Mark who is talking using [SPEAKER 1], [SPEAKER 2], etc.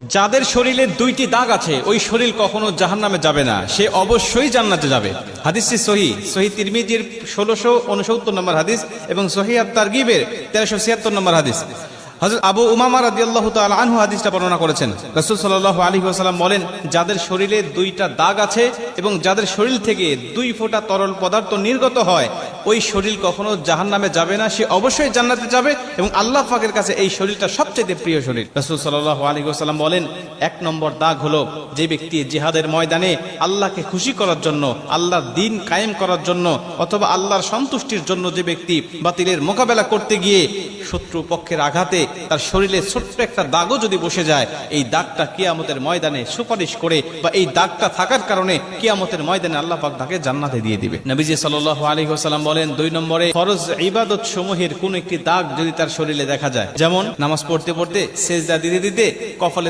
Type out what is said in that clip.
[SPEAKER 1] যাদের শরীরে দুইটি দাগ আছে ওই শরীর কখনো জাহান্নামে যাবে না, সে অবশ্যই জান্নাতে যাবে। হাদিসটি সহিহ তিরমিজির 1669 নম্বর হাদিস এবং সহিহ আত-তারগিবের 1376 নম্বর হাদিস। হযরত আবু উমামা রাদিয়াল্লাহু তাআলা আনহু হাদিসটা বর্ণনা করেছেন। রাসূল সাল্লাল্লাহু আলাইহি ওয়াসাল্লাম বলেন, যাদের শরীরে দুইটা দাগ আছে এবং যাদের শরীর থেকে 2 ফোঁটা তরল পদার্থ নির্গত হয় ওই শরীর কখনো জাহান্নামে যাবে না, সে অবশ্যই জান্নাতে যাবে এবং আল্লাহ পাকের কাছে এই শরীরটা সবচেয়ে প্রিয় শরীর। রাসূল সাল্লাল্লাহু আলাইহি ওয়াসাল্লাম বলেন, 1 নম্বর দাগ হলো যে ব্যক্তি জিহাদের ময়দানে আল্লাহকে খুশি করার জন্য, আল্লাহর দ্বীন কায়েম করার জন্য অথবা আল্লাহর সন্তুষ্টির জন্য যে ব্যক্তি বাতিলের মোকাবেলা করতে গিয়ে শত্রু পক্ষের আঘাতে তার শরীরে ছোট্ট একটা দাগও যদি বসে যায়, এই দাগটা কিয়ামতের ময়দানে সুপারিশ করে বা এই দাগটা থাকার কারণে কিয়ামতের ময়দানে আল্লাহ পাক তাকে জান্নাতে দিয়ে দিবে। নবীজি সাল্লাল্লাহু আলাইহি ওয়াসাল্লাম বলেন, 2 নম্বরে ফরজ ইবাদত সমূহের কোন একটি দাগ যদি তার শরীরে দেখা যায়, যেমন নামাজ পড়তে পড়তে সেজদা দিতে দিতে কপালে